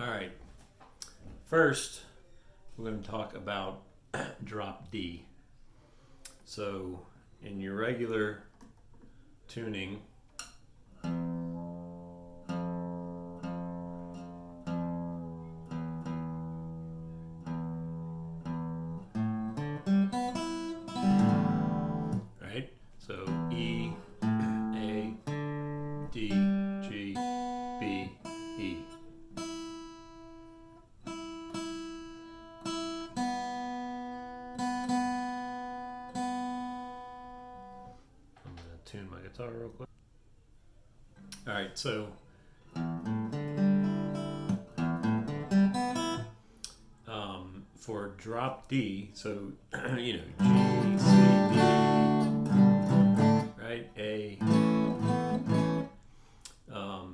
All right. First, we're going to talk about drop D. So, in your regular tuning, right? So, E, A, D, G, B, E. I'm going to tune my guitar real quick. All right, so for drop D, so G, C, D, right? A.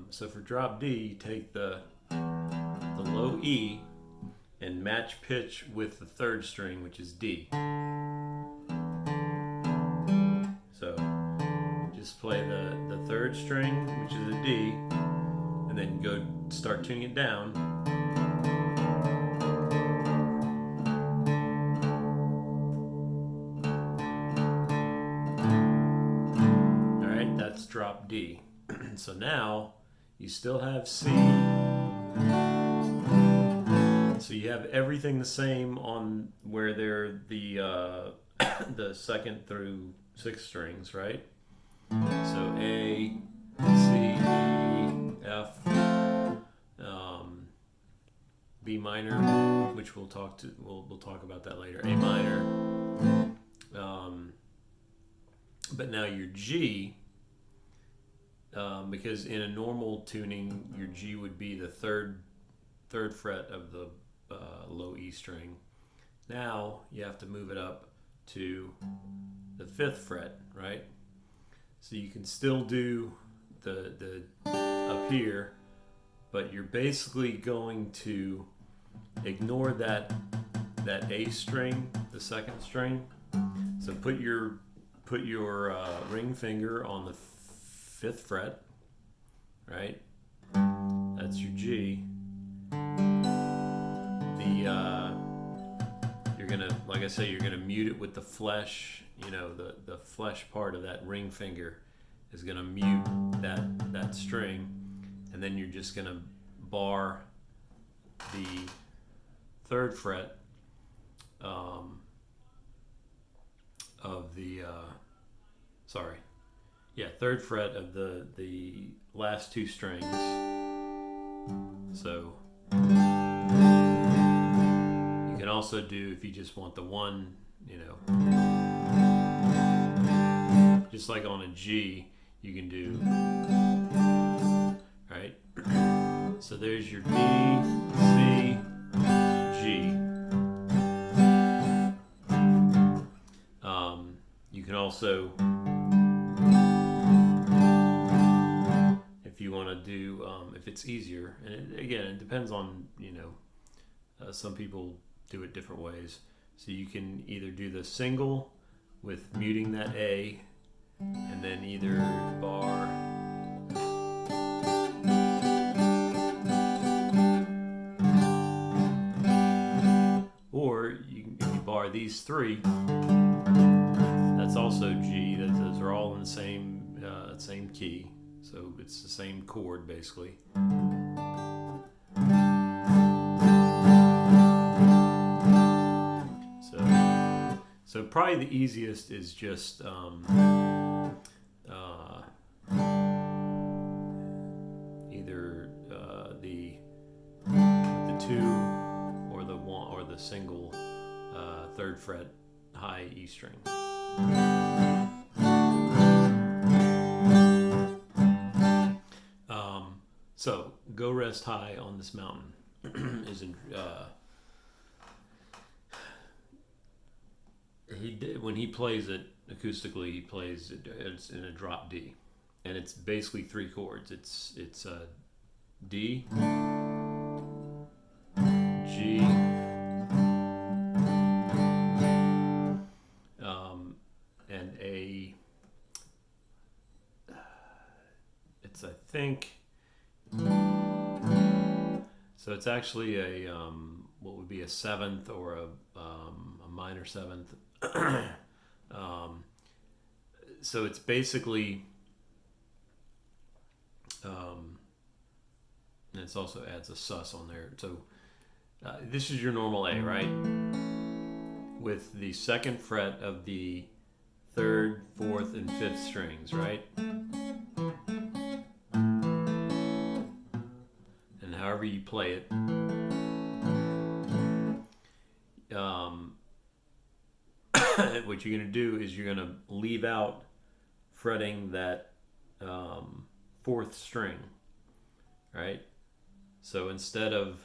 So for drop D, you take the low E and match pitch with the third string, which is D. So just play the third string, which is a D, and then go start tuning it down. All right, that's drop D. So now you still have C. So you have everything the same on where they're the the second through sixth strings, right? So A, C, E, F, B minor, which we'll talk about that later. A minor, but now your G, because in a normal tuning, your G would be the third fret of the low E string. Now you have to move it up to the fifth fret, right? So you can still do the up here, but you're basically going to ignore that A string, the second string. So put your ring finger on the fifth fret, right? That's your G. You're gonna, like I say, you're gonna mute it with the flesh. You know, the flesh part of that ring finger is gonna mute that string, and then you're just gonna bar the third fret of the third fret of the last two strings. So you can also do, if you just want the one, just like on a G, you can do, right? So there's your D, C, G. You can also, if you want to do, if it's easier, and it depends on, some people do it different ways. So you can either do the single with muting that A, and then either bar or if you bar these three, that's also G. Those are all in the same key, so it's the same chord basically. So probably the easiest is just either the two or the one or the single third fret high E string. So Go Rest High on This Mountain is in. When he plays it acoustically, he plays it's in a drop D, and it's basically three chords. It's D, G, and A. It's, I think, So it's actually a what would be a seventh or a minor seventh. So it's basically, and it also adds a sus on there. So this is your normal A, right? With the second fret of the third, fourth, and fifth strings, right? And however you play it, what you're going to do is you're going to leave out fretting that fourth string, right? So instead of,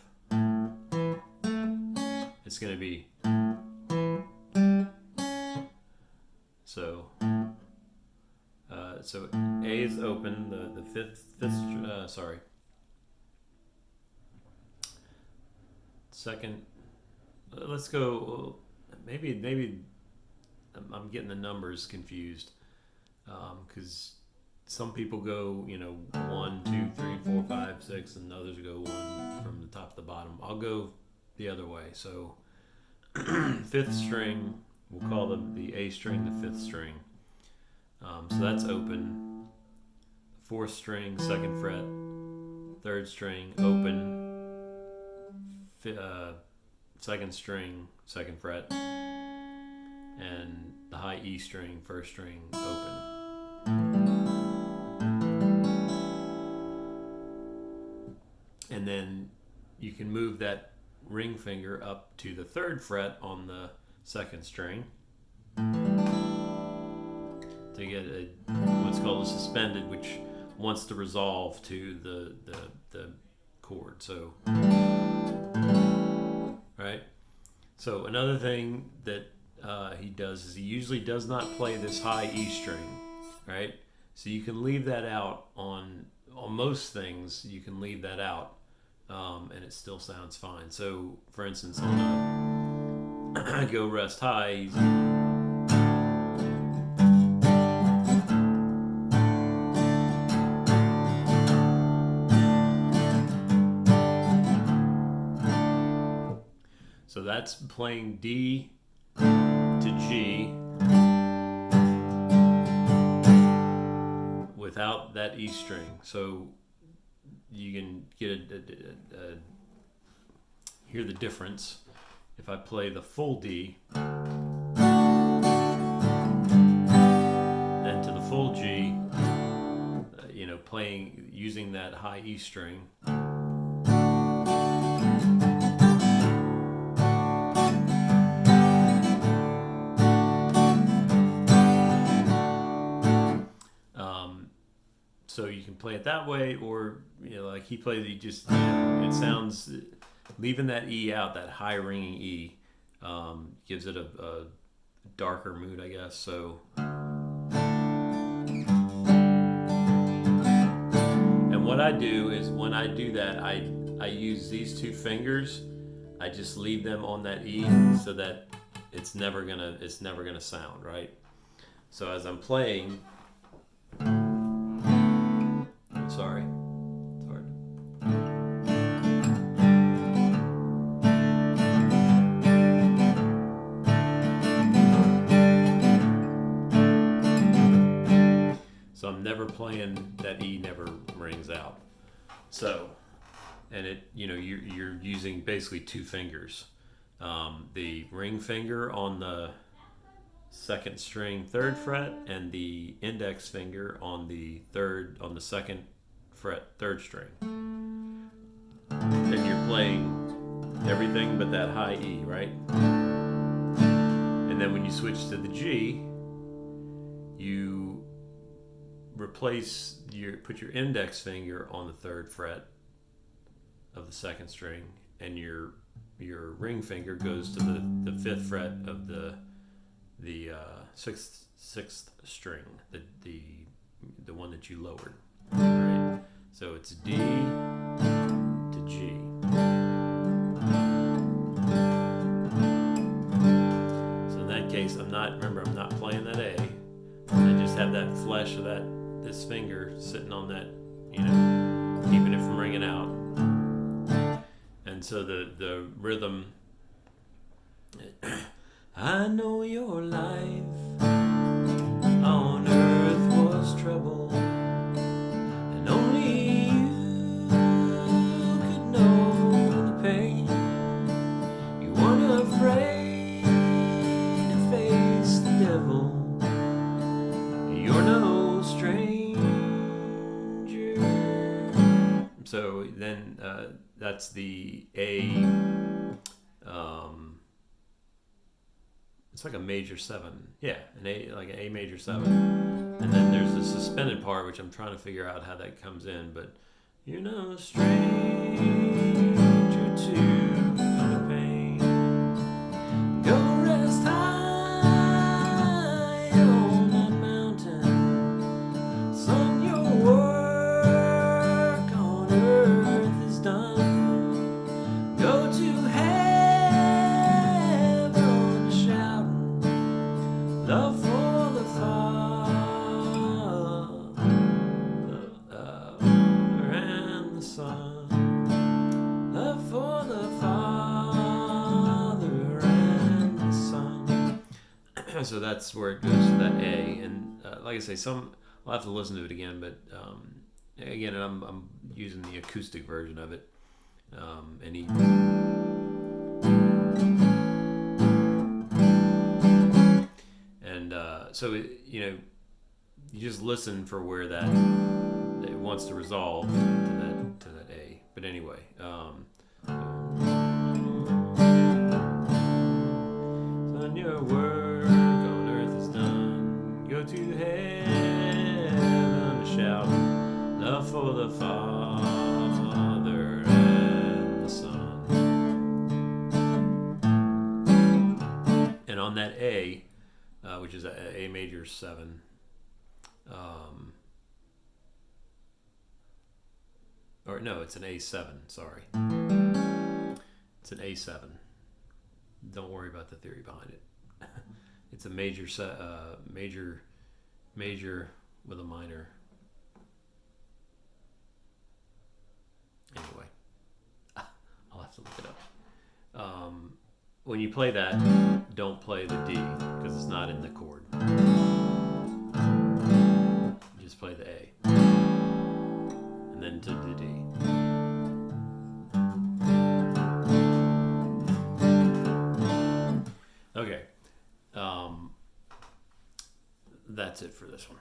it's going to be, so so A is open, the fifth second, let's go, maybe I'm getting the numbers confused, because some people go, 1, 2, 3, 4, 5, 6, and others go one from the top to the bottom. I'll go the other way. So fifth string, we'll call the A string the fifth string. So that's open. Fourth string, second fret. Third string, open. Second string, second fret. And the high E string, first string, open. And then you can move that ring finger up to the third fret on the second string to get what's called a suspended, which wants to resolve to the chord. So, right? So another thing that he does is he usually does not play this high E string, right? So you can leave that out on most things. You can leave that out, and it still sounds fine. So, for instance, on a Go Rest High, so that's playing D to G without that E string. So you can get hear the difference. If I play the full D, then to the full G, playing using that high E string. So you can play it that way, or like he plays, he just it sounds, leaving that E out, that high ringing E, gives it a darker mood, I guess. So, and what I do is when I do that, I use these two fingers. I just leave them on that E so that it's never gonna sound right. So as I'm playing. Sorry, it's hard. So I'm never playing, that E never rings out. So, and it, you're using basically two fingers. The ring finger on the second string, third fret, and the index finger on the second fret, third string. Then you're playing everything but that high E, right? And then when you switch to the G, you put your index finger on the third fret of the second string, and your ring finger goes to the fifth fret of the sixth string, the one that you lowered. Right? So it's D to G. So in that case, I'm not playing that A. I just have that flesh of this finger sitting on that, keeping it from ringing out. And so the rhythm. I know your life on earth was trouble, and only you could know the pain. You weren't afraid to face the devil. You're no stranger. So then that's the A. It's like a major 7. Yeah, an A, like an A major 7. And then there's the suspended part, which I'm trying to figure out how that comes in. But you're no stranger to the pain. Go rest high on that mountain. Son, your work on earth is done. Go to heaven shouting love for the Father and the Son. Love for the Father and the Son. So that's where it goes to that A. And like I say, I'll have to listen to it again, but again, I'm using the acoustic version of it. And he. And so you just listen for where that it wants to resolve to that A. But anyway, son, your work on earth is done. Go to heaven to shout love for the Father and the Son. And on that A, which is a major 7. Or no, it's an A7. Sorry, it's an A7. Don't worry about the theory behind it. It's a major with a minor. Anyway, I'll have to look it up. When you play that, don't play the D because it's not in the chord. Just play the A. And then to the D. Okay. That's it for this one.